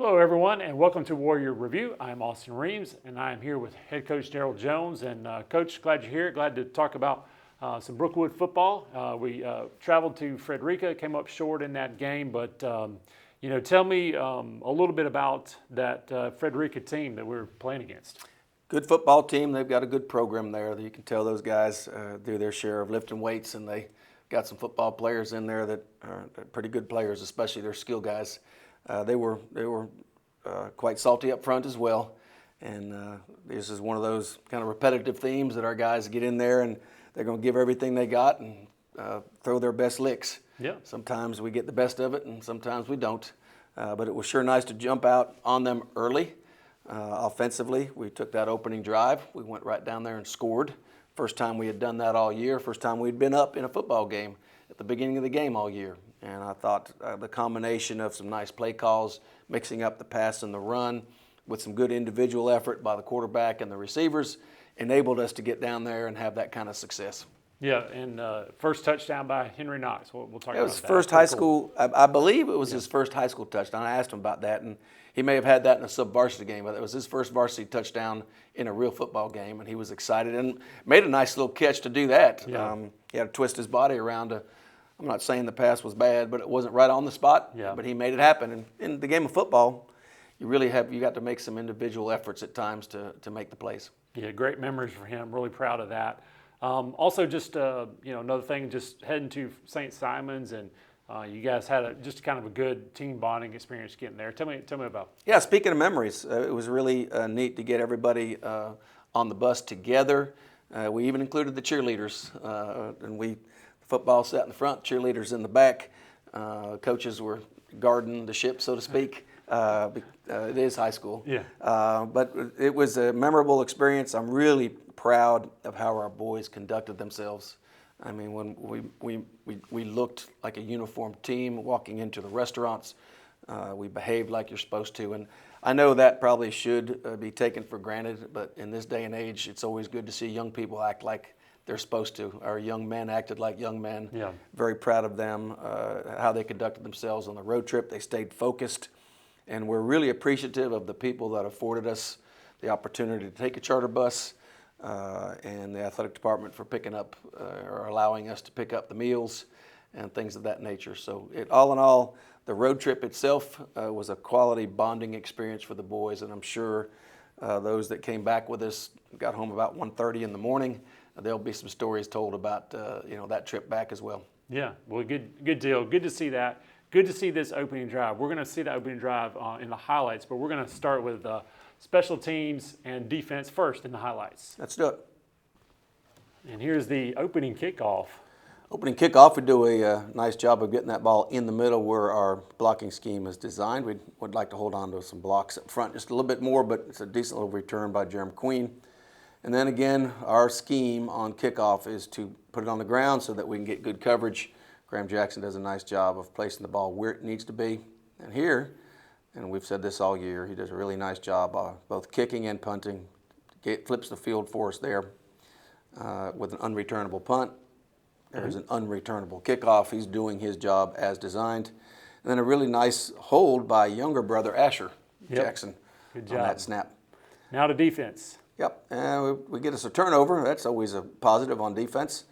Hello, everyone, and welcome to Warrior Review. I'm Austin Reams, and I am here with head coach Daryl Jones. And Coach, glad you're here. Glad to talk about some Brookwood football. We traveled to Frederica, came up short in that game, but tell me a little bit about that Frederica team that we're playing against. Good football team. They've got a good program there. You can tell those guys do their share of lifting weights, and they got some football players in there that are pretty good players, especially their skill guys. They were quite salty up front as well, and this is one of those kind of repetitive themes that our guys get in there and they're going to give everything they got and throw their best licks. Yeah. Sometimes we get the best of it, and sometimes we don't. But it was sure nice to jump out on them early. Offensively, we took that opening drive. We went right down there and scored. First time we had done that all year. First time we'd been up in a football game at the beginning of the game all year. And I thought the combination of some nice play calls, mixing up the pass and the run with some good individual effort by the quarterback and the receivers enabled us to get down there and have that kind of success. Yeah, and first touchdown by Henry Knox. We'll talk about that. It was first high school. I believe it was his first high school touchdown. I asked him about that, and he may have had that in a sub-varsity game, but it was his first varsity touchdown in a real football game, and he was excited and made a nice little catch to do that. Yeah. He had to twist his body around. I'm not saying the pass was bad, but it wasn't right on the spot. Yeah. But he made it happen. And in the game of football, you got to make some individual efforts at times to make the plays. Yeah, great memories for him. Really proud of that. Also, just another thing, just heading to St. Simon's, and you guys had just kind of a good team bonding experience getting there. Tell me about. Yeah, speaking of memories, it was really neat to get everybody on the bus together. We even included the cheerleaders, and football sat in the front, cheerleaders in the back. Coaches were guarding the ship, so to speak. It is high school. Yeah. But it was a memorable experience. I'm really proud of how our boys conducted themselves. I mean, when we looked like a uniformed team walking into the restaurants. We behaved like you're supposed to. And I know that probably should be taken for granted, but in this day and age, it's always good to see young people act like they're supposed to. Our young men acted like young men. Yeah. Very proud of them, how they conducted themselves on the road trip. They stayed focused, and we're really appreciative of the people that afforded us the opportunity to take a charter bus and the athletic department for picking up or allowing us to pick up the meals and things of that nature. So all in all, the road trip itself was a quality bonding experience for the boys, and I'm sure those that came back with us got home about 1:30 in the morning. There'll be some stories told about that trip back as well. Yeah, well, good deal. Good to see that. Good to see this opening drive. We're going to see the opening drive in the highlights, but we're going to start with special teams and defense first in the highlights. Let's do it. And here's the opening kickoff. Opening kickoff, we do a nice job of getting that ball in the middle where our blocking scheme is designed. We would like to hold on to some blocks up front just a little bit more, but it's a decent little return by Jeremy Queen. And then again, our scheme on kickoff is to put it on the ground so that we can get good coverage. Graham Jackson does a nice job of placing the ball where it needs to be. And here, and we've said this all year, he does a really nice job both kicking and punting. Flips the field for us there with an unreturnable punt. There's an unreturnable kickoff. He's doing his job as designed. And then a really nice hold by younger brother Asher Jackson Good job. on that snap. Now to defense. Yep, and we get us a turnover. That's always a positive on defense.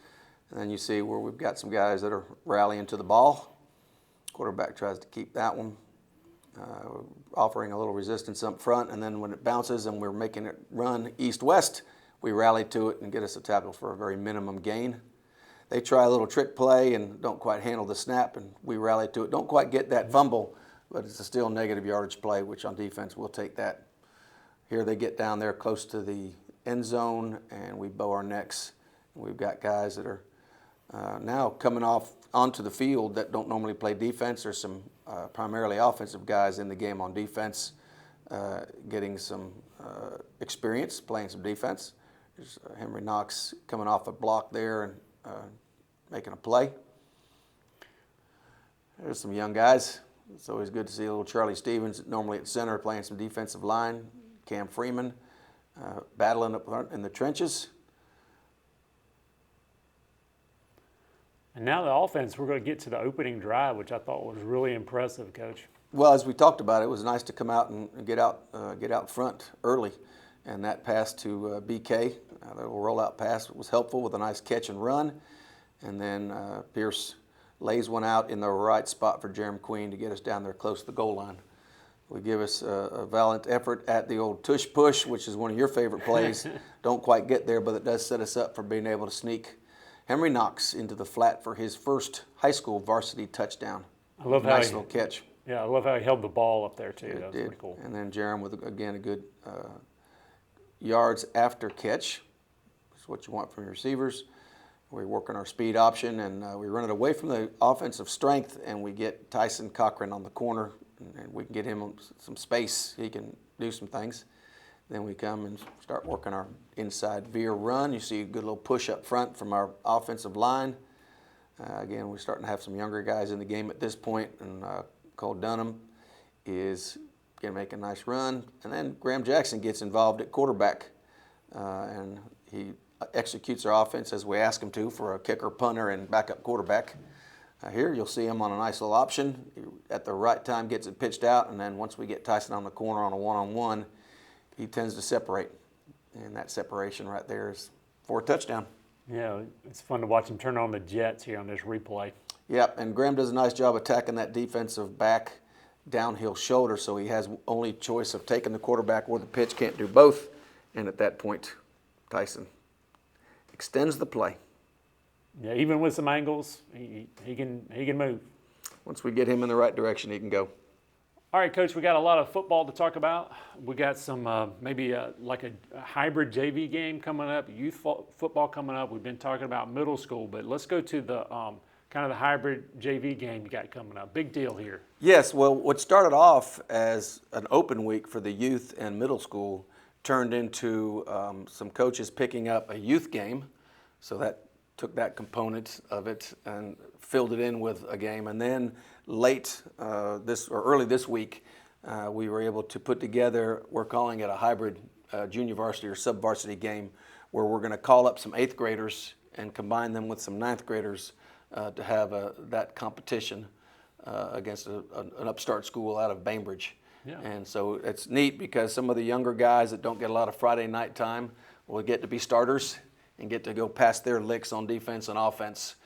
And then you see where we've got some guys that are rallying to the ball. Quarterback tries to keep that one, offering a little resistance up front. And then when it bounces and we're making it run east-west, we rally to it and get us a tackle for a very minimum gain. They try a little trick play and don't quite handle the snap, and we rally to it. Don't quite get that fumble, but it's a still negative yardage play, which on defense we'll take that. Here they get down there close to the end zone, and we bow our necks. We've got guys that are now coming off onto the field that don't normally play defense. There's some primarily offensive guys in the game on defense, getting some experience playing some defense. There's Henry Knox coming off a block there and making a play. There's some young guys. It's always good to see a little Charlie Stevens, normally at center, playing some defensive line. Cam Freeman battling up front in the trenches. And now the offense, we're going to get to the opening drive, which I thought was really impressive, Coach. Well, as we talked about, it was nice to come out and get out front early, and that pass to BK, the little rollout pass, was helpful with a nice catch and run, and then Pierce lays one out in the right spot for Jeremy Queen to get us down there close to the goal line. We give us a valiant effort at the old tush push, which is one of your favorite plays. Don't quite get there, but it does set us up for being able to sneak Henry Knox into the flat for his first high school varsity touchdown. I love how nice little catch. Yeah, I love how he held the ball up there too. That was Did. pretty cool. And then Jerem with, again, a good yards after catch. That's what you want from your receivers. We work on our speed option, and we run it away from the offensive strength, and we get Tyson Cochran on the corner, and we can get him some space. He can do some things. Then we come and start working our inside veer run. You see a good little push up front from our offensive line. Again, we're starting to have some younger guys in the game at this point, and Cole Dunham is going to make a nice run. And then Graham Jackson gets involved at quarterback, and he executes our offense as we ask him to for a kicker, punter, and backup quarterback. Here you'll see him on a nice little option. He, at the right time, gets it pitched out, and then once we get Tyson on the corner on a one-on-one, he tends to separate. And that separation right there is for a touchdown. Yeah, it's fun to watch him turn on the jets here on this replay. Yep, and Graham does a nice job attacking that defensive back downhill shoulder, so he has only choice of taking the quarterback or the pitch, can't do both. And at that point, Tyson extends the play. Yeah, even with some angles, he can move. Once we get him in the right direction, he can go. All right, Coach, we got a lot of football to talk about. We got some maybe like a hybrid JV game coming up, youth football coming up. We've been talking about middle school, but let's go to the kind of the hybrid JV game you got coming up. Big deal here. Yes, well, what started off as an open week for the youth and middle school turned into some coaches picking up a youth game. So that took that component of it and filled it in with a game. And then early this week, we were able to put together, we're calling it a hybrid junior varsity or sub-varsity game, where we're going to call up some 8th graders and combine them with some 9th graders to have that competition against an upstart school out of Bainbridge. Yeah. And so it's neat because some of the younger guys that don't get a lot of Friday night time will get to be starters and get to go past their licks on defense and offense,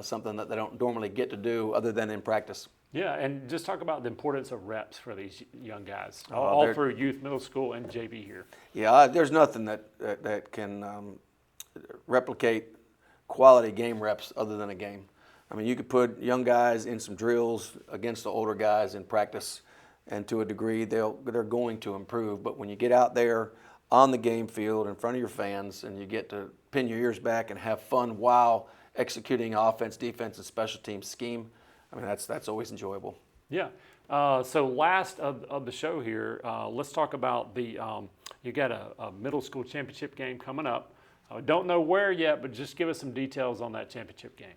something that they don't normally get to do other than in practice. Yeah, and just talk about the importance of reps for these young guys, all through youth, middle school, and JV here. Yeah, there's nothing that can replicate quality game reps other than a game. I mean, you could put young guys in some drills against the older guys in practice, and to a degree they're going to improve. But when you get out there on the game field in front of your fans and you get to pin your ears back and have fun while executing offense, defense, and special teams scheme, I mean, that's always enjoyable. Yeah. So last of the show here, let's talk about you got a middle school championship game coming up. Don't know where yet, but just give us some details on that championship game.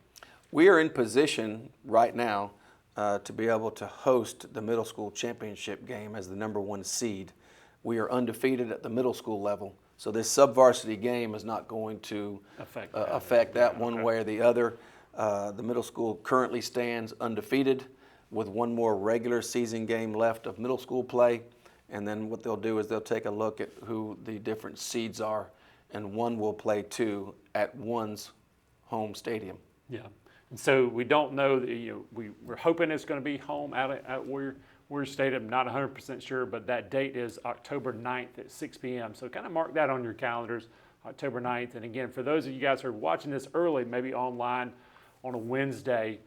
We are in position right now to be able to host the middle school championship game as the #1 seed. We are undefeated at the middle school level, so this sub-varsity game is not going to affect that one way or the other. The middle school currently stands undefeated with one more regular season game left of middle school play, and then what they'll do is they'll take a look at who the different seeds are, and one will play 2 at one's home stadium. Yeah, and so we don't know, we're hoping it's going to be home out at Warrior Stadium. Not 100% sure, but that date is October 9th at 6 p.m. So kind of mark that on your calendars, October 9th. And again, for those of you guys who are watching this early, maybe online on a Wednesday,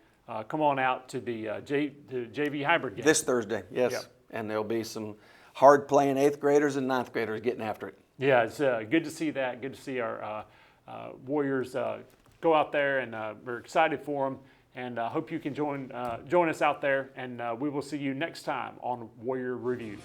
come on out to the JV hybrid game. This Thursday, yes. Yep. And there'll be some hard-playing 8th graders and 9th graders getting after it. Yeah, it's good to see that. Good to see our Warriors go out there, and we're excited for them. And I hope you can join us out there, and we will see you next time on Warrior Review.